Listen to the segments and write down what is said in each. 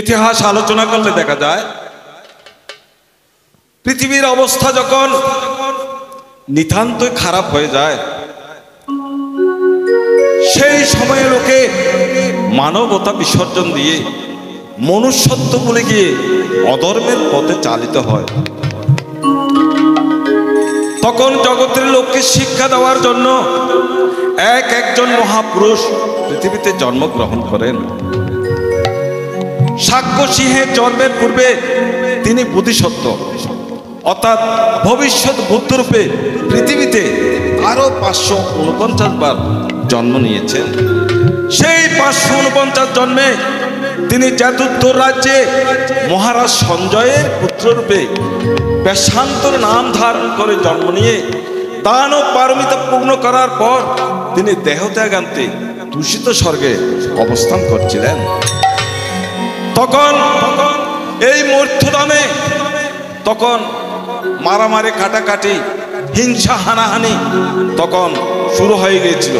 ইতিহাস আলোচনা করলে দেখা যায় পৃথিবীর অবস্থা যখন নিতান্তই খারাপ হয়ে যায় সেই সময়ে লোকে মানবতা বিসর্জন দিয়ে মনুষ্যত্ব ভুলে গিয়ে অধর্মের পথে চালিত হয়। তখন জগতের লোককে শিক্ষা দেওয়ার জন্য একজন মহাপুরুষ পৃথিবীতে জন্মগ্রহণ করেন। সাক্ষ্য সিংহের জন্মের পূর্বে তিনি বোধিসত্ত্ব অর্থাৎ ভবিষ্যৎ বুদ্ধরূপে পৃথিবীতে আরো 549 বার জন্ম নিয়েছেন। সেই 549 জন্মে তিনি জাদুত্তর রাজ্যে মহারাজ সঞ্জয়ের পুত্ররূপে বেশান্তর নাম ধারণ করে জন্ম নিয়ে দান ও পারমিতা পূর্ণ করার পর তিনি দেহত্যাগান্তে দূষিত স্বর্গে অবস্থান করছিলেন। তখন এই মূর্ধধামে তখন মারামারি কাটাকাটি হিংসা হানাহানি তখন শুরু হয়ে গিয়েছিল।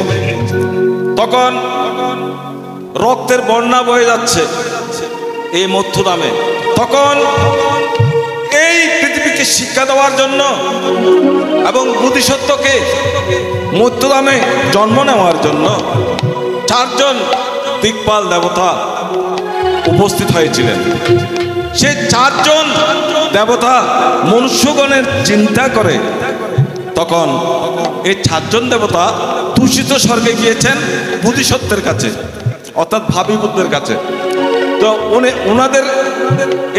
তখন রক্তের বন্যা বয়ে যাচ্ছে এই মূর্ধধামে। তখন এই পৃথিবীকে শিক্ষা দেওয়ার জন্য এবং বোধিসত্ত্বকে মূর্ধধামে জন্ম নেওয়ার জন্য 4 জন দিকপাল দেবতা উপস্থিত হয়েছিলেন। সেই 4 জন দেবতা মনুষ্যগণের চিন্তা করে তখন এই 4 জন দেবতা দূষিত স্বর্গে গিয়েছেন বোধিসত্ত্বের কাছে অর্থাৎ ভাবী বুদ্ধের কাছে। তো ওনাদের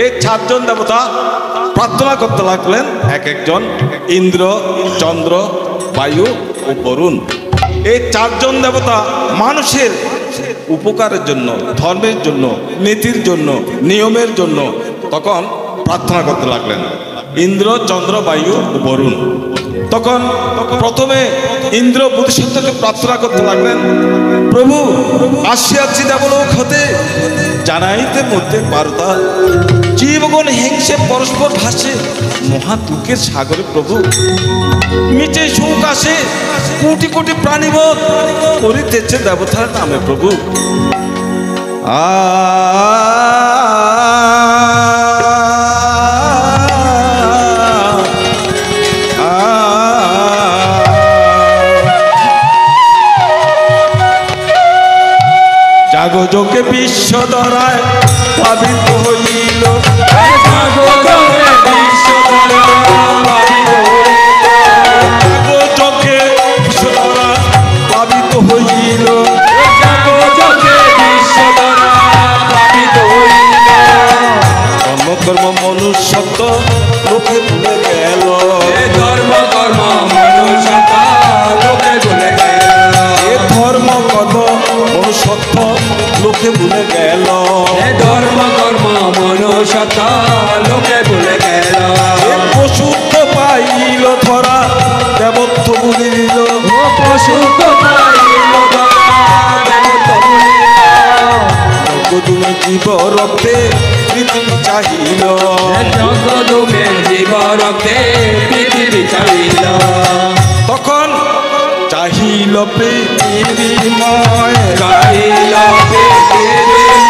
এই 4 জন দেবতা প্রার্থনা করতে লাগলেন একজন ইন্দ্র, চন্দ্র, বায়ু ও বরুণ। এই 4 জন দেবতা মানুষের উপকারের জন্য, ধর্মের জন্য, নীতির জন্য, নিয়মের জন্য তখন প্রার্থনা করতে লাগলেন ইন্দ্র, চন্দ্র, বায়ু ও বরুণ। তখন প্রথমে ইন্দ্র বোধিসত্ত্বকে প্রার্থনা করতে লাগলেন, প্রভু আসিয়াছি দেবলোক হতে জানাইতে মধ্যে বার্তা, জীবগণ হিংসে পরস্পর ভাসে মহা দুঃখের সাগরে প্রভু, মিটে সুখ আসে কোটি কোটি প্রাণীবোধ করিতেছে দেবতার নামে প্রভু। জাগো যোগে বিশ্ব ধরায় পাবিত হইল, জাগো যোগে বিশ্ব ধরা পাবিত হইল, জাগো যোগে বিশ্ব ধরা পাবিত হইল, কর্ম কর্ম মনুষ্যত্ব লোকে ভুলে গেল, ধর্ম কর্ম মনুষ্যত্ব লোকে ভুলে গেল, ধর্ম কর্ম মনুষ্যত্ব লোকে ভুলে গেল, ধর্ম কর্ম মনুষ্যত্ব লোকে ভুলে গেল, পশুত্ব পাইল ধরা দেবত্ব ভুলিল, পশুত্ব পাইল ধরা দেবত্ব ভুলিল, জগদুমে জীব রক্তে পৃথিবী চাহিল, জগদুমে জীব রক্তে পৃথিবী চাহিল, তখন চাহিল পৃথিবীময়, চাহিল পৃথিবীময়,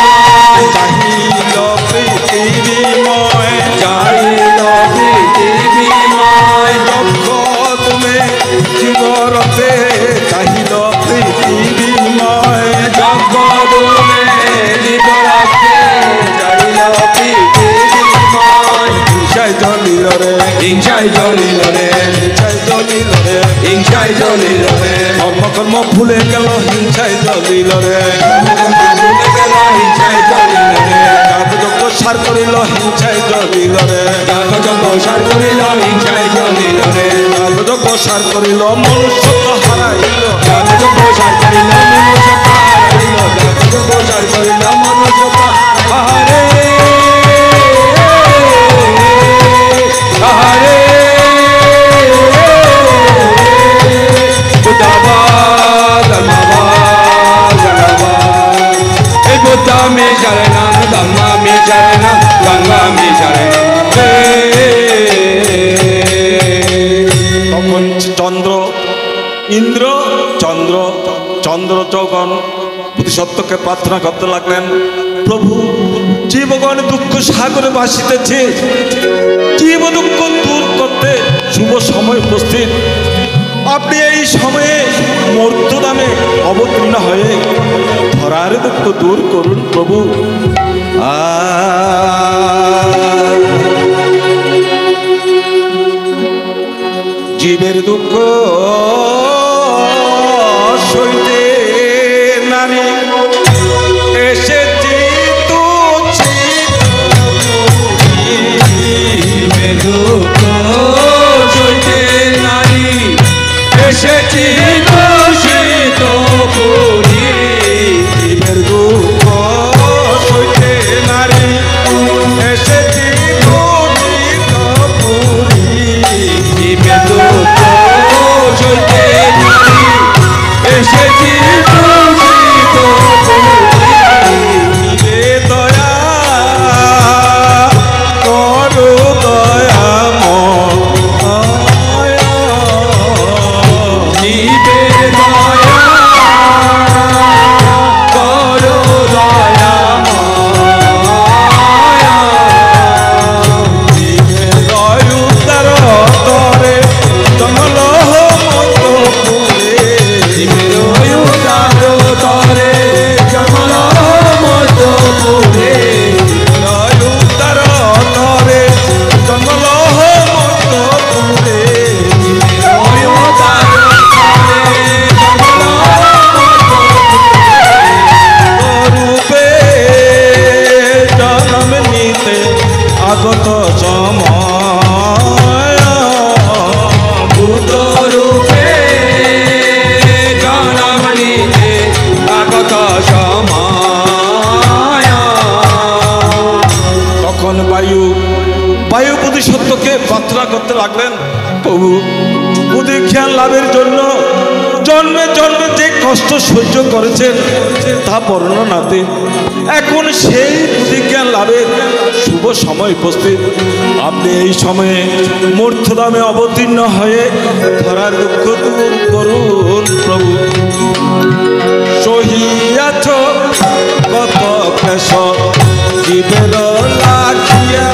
চাহিল পৃথিবীময়, চাহিল পৃথিবীময়, জগদুমে জীবরতে চাহিল পৃথিবীময়, জগদুমে জীবরতে চাহিল পৃথিবীময়, হিংসায় জ্বলিল রে, হিংসায় জ্বলিল রে, হিংসায় জ্বলিল রে, হিংসায় জ্বলিল রে, ধর্ম কর্ম ভুলে গেল হিংসায় জ্বলিল রে, ভুলে গেল হিংসায় জ্বলিল রে, যাগযজ্ঞ সার করিল হিংসায় জ্বলিল রে, যাগযজ্ঞ সার করিল হিংসায় জ্বলিল রে, যাগযজ্ঞ সার করিল মনুষ্যত্ব হারাইল, যাগযজ্ঞ সার করিল মনুষ্যত্ব হারাইল, যাগযজ্ঞ সার করিল মনুষ্যত্ব হারে হারে में शरणम गंगा में शरणम गंगा में शरणम। তখন চন্দ্র ইন্দ্র চন্দ্র চন্দ্র চৌগণ বোধিসত্ত্বকে প্রার্থনা করতে লাগলেন, প্রভু জীবগণ দুঃখ সাগরে ভাসিতেছে, জীব দুঃখ দূর করতে শুভ সময় উপস্থিত। আপনি এই সময়ে মর্ত্যদামে অবতীর্ণ হয়ে ধরার দুঃখ দূর করুন প্রভু। জীবের দুঃখ সইতে নারী এসেছি তো জীবের দুঃখ সইতে নারী এসেছি তো পুরি। জীবের দুঃখ সইতে নারী এসেছি তো পুরি। জীবের দুঃখ সইতে নারী এসেছি তো পুরি। দয়া করো দয়াময়, আগত সময় ভূত রূপে জনম নিতে আগত সময়। তখন বায়ু বোধিসত্ত্বকে প্রার্থনা করতে লাগলেন, প্রভু বুদ্ধি জ্ঞান লাভের জন্য জন্মে জন্মে যে কষ্ট সহ্য করেছেন তা বর্ণনাতে এখন সেই বুদ্ধি জ্ঞান লাভের শুভ সময় উপস্থিত। আপনি এই সময়ে মূর্ধধামে অবতীর্ণ হয়ে ধরার দুঃখ দূর করুন প্রভু। সহিয়াছ কত ক্লেশ জীবের লাখিয়া,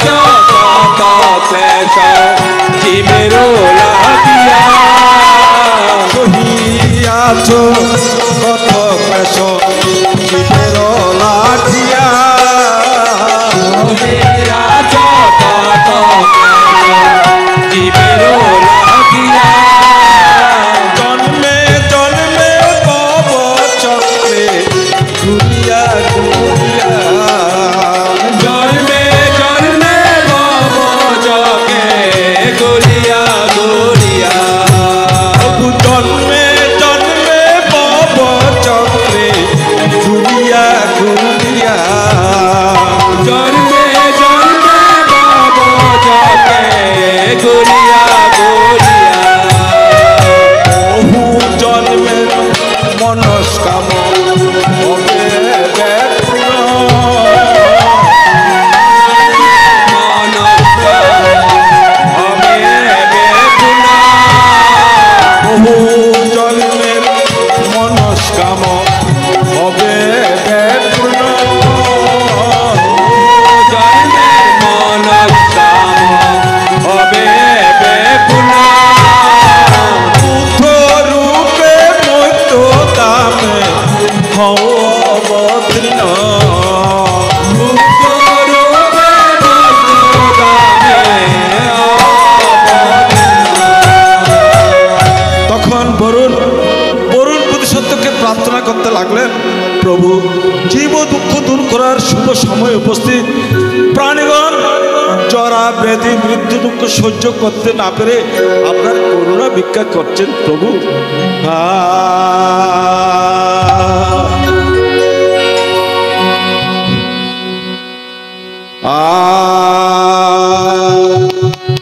কত ক্লেশ জীবের লাখিয়া। সহিয়াছ কত ক্লেশ জীবের লাখিয়া, সহিয়াছ কত জীবের লাখিয়া। জন্মে জন্মে ভব চক্রে ঘুরিয়া ঘুরিয়া, জন্মে জন্মে ভব চক্রে ঘুরিয়া ঘুরিয়া। জন্মে জন্মে ভব চক্রে ঘুরিয়া ঘুরিয়া, জন্মে জন্মে ভব চক্রে ঘুরিয়া ঘুরিয়া। বহু জন্মের মনস্কাম হবে ব্যাকুল, হবে ব্যাকুল। বহু জন্মের মনস্কাম হবে ব্যাকুল, জন্মের মনস্কাম হবে ব্যাকুল। বুদ্ধ রূপে মধ্য দামে হও অবতীর্ণ, বুদ্ধ রূপে মধ্য দামে অবতীর্ণ। তখন বরুণ বোধিসত্ত্বকে প্রার্থনা করতে লাগলেন, প্রভু জীব দুঃখ দূর করার শুভ সময় উপস্থিত। প্রাণীগণ জরা ব্যাধি মৃত্যু দুঃখ সহ্য করতে না পেরে আপনার করুণা ভিক্ষা করছেন প্রভু।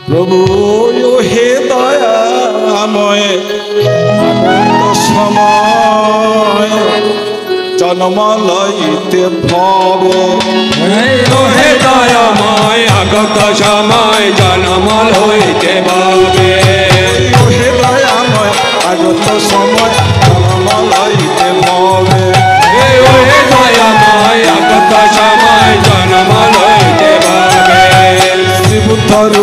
প্রভু হে দয়াময়, সময় জন্ম লইতে ভব, হে দয়াময় আগত সময় জন্ম লইতে ভবে। হে দয়াময় আগত সময় জন্ম লইতে ভবে, হে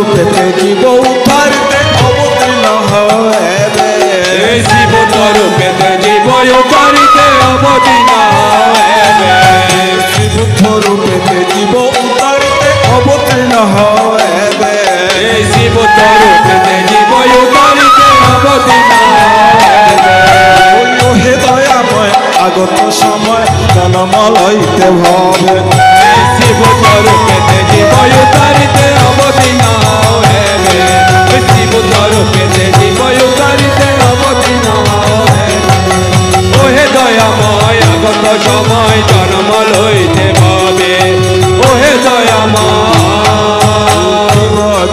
রূপেতে জীব উদ্ধারিতে অবতীর্ণ হবে এই জীবত রূপেতে জীব উদ্ধারিতে অবতীর্ণ হবে শ্রীবুদ্ধ রূপেতে জীব উদ্ধারিতে অবতীর্ণ হবে এই জীবত রূপেতে জীব উদ্ধারিতে অবতীর্ণ হবে হে দয়াময় আগত সময় জন্ম লইতে ভবে এই জীবত রূপেতে জীব উদ্ধারিতে অবতীর্ণ হবে এই জীবত রূপেতে জীব উদ্ধারিতে অবতীর্ণ হবে ও হে দয়াময় আগত সময় জন্ম লইতে ভবে ও হে দয়াময়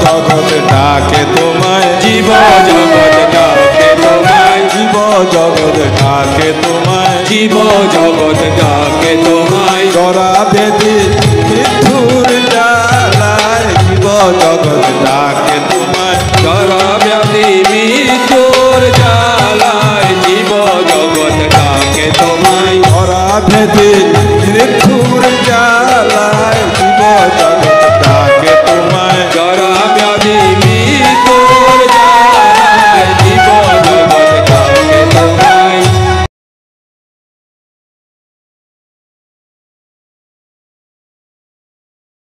জগৎ ডাকে তোমায় জীব জগৎ ডাকে তোমায় জীব জগৎ ডাকে তোমায় জীব জগৎ ডাকে